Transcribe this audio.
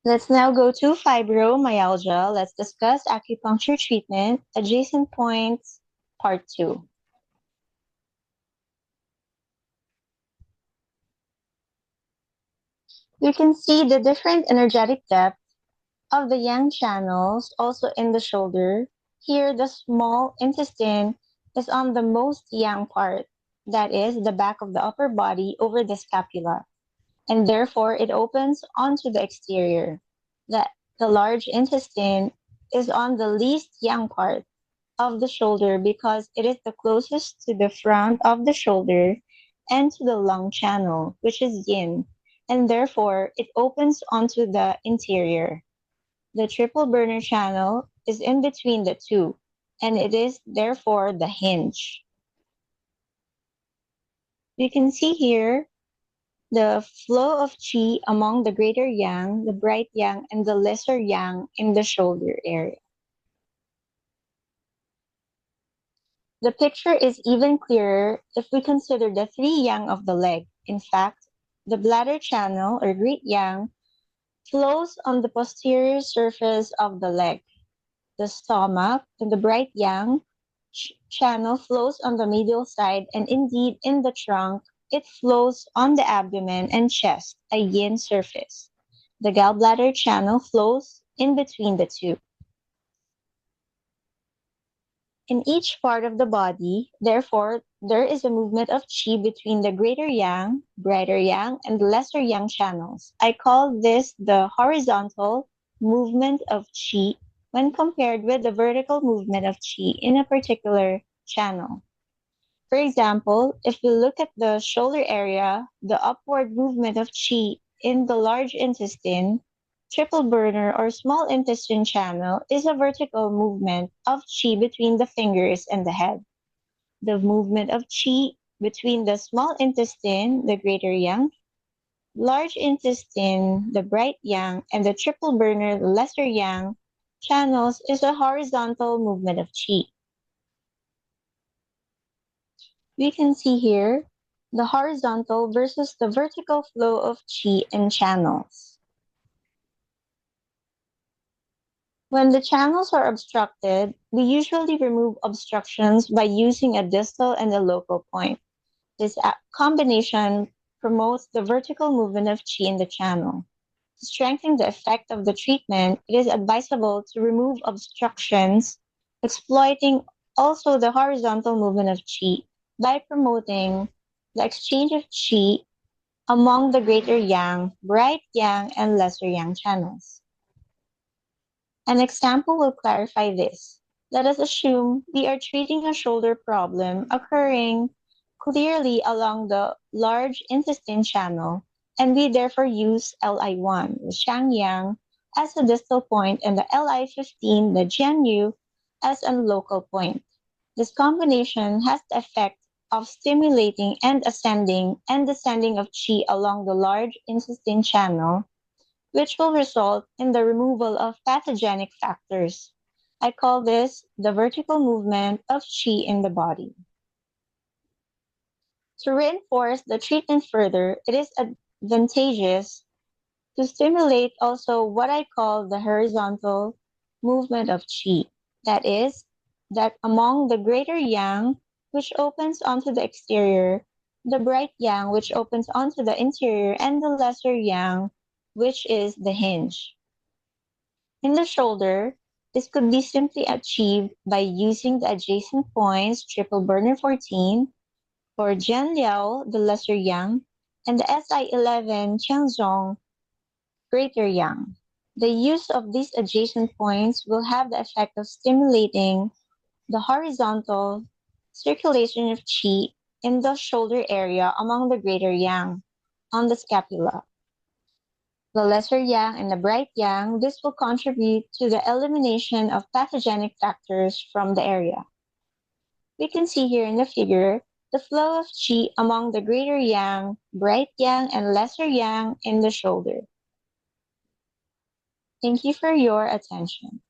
Let's now go to fibromyalgia. Let's discuss acupuncture treatment, adjacent points, part 2. You can see the different energetic depth of the yang channels also in the shoulder. Here, the small intestine is on the most yang part, that is, the back of the upper body over the scapula, and therefore it opens onto the exterior. The large intestine is on the least yang part of the shoulder because it is the closest to the front of the shoulder and to the lung channel, which is yin, and therefore it opens onto the interior. The triple burner channel is in between the two, and it is therefore the hinge. You can see here the flow of qi among the greater yang, the bright yang, and the lesser yang in the shoulder area. The picture is even clearer if we consider the three yang of the leg. In fact, the bladder channel or great yang flows on the posterior surface of the leg. The stomach and the bright yang channel flows on the medial side, and indeed in the trunk, it flows on the abdomen and chest, a yin surface. The gallbladder channel flows in between the two. In each part of the body, therefore, there is a movement of qi between the greater yang, brighter yang, and the lesser yang channels. I call this the horizontal movement of qi when compared with the vertical movement of qi in a particular channel. For example, if we look at the shoulder area, the upward movement of qi in the large intestine, triple burner, or small intestine channel is a vertical movement of qi between the fingers and the head. The movement of qi between the small intestine, the greater yang, large intestine, the bright yang, and the triple burner, the lesser yang, channels is a horizontal movement of qi. We can see here the horizontal versus the vertical flow of qi in channels. When the channels are obstructed, we usually remove obstructions by using a distal and a local point. This combination promotes the vertical movement of qi in the channel. To strengthen the effect of the treatment, it is advisable to remove obstructions, exploiting also the horizontal movement of qi by promoting the exchange of qi among the greater yang, bright yang, and lesser yang channels. An example will clarify this. Let us assume we are treating a shoulder problem occurring clearly along the large intestine channel, and we therefore use Li1, the Shangyang, as a distal point, and the Li15, the Jianyu, as a local point. This combination has the effect of stimulating and ascending and descending of qi along the large intestine channel, which will result in the removal of pathogenic factors. I call this the vertical movement of qi in the body. To reinforce the treatment further, it is advantageous to stimulate also what I call the horizontal movement of qi. That is, that among the greater yang, which opens onto the exterior, the bright yang, which opens onto the interior, and the lesser yang, which is the hinge. In the shoulder, this could be simply achieved by using the adjacent points triple burner 14 for Jian Liao, the lesser yang, and the SI11 Qiangzong, greater yang. The use of these adjacent points will have the effect of stimulating the horizontal circulation of qi in the shoulder area among the greater yang on the scapula. The lesser yang and the bright yang, this will contribute to the elimination of pathogenic factors from the area. We can see here in the figure the flow of qi among the greater yang, bright yang, and lesser yang in the shoulder. Thank you for your attention.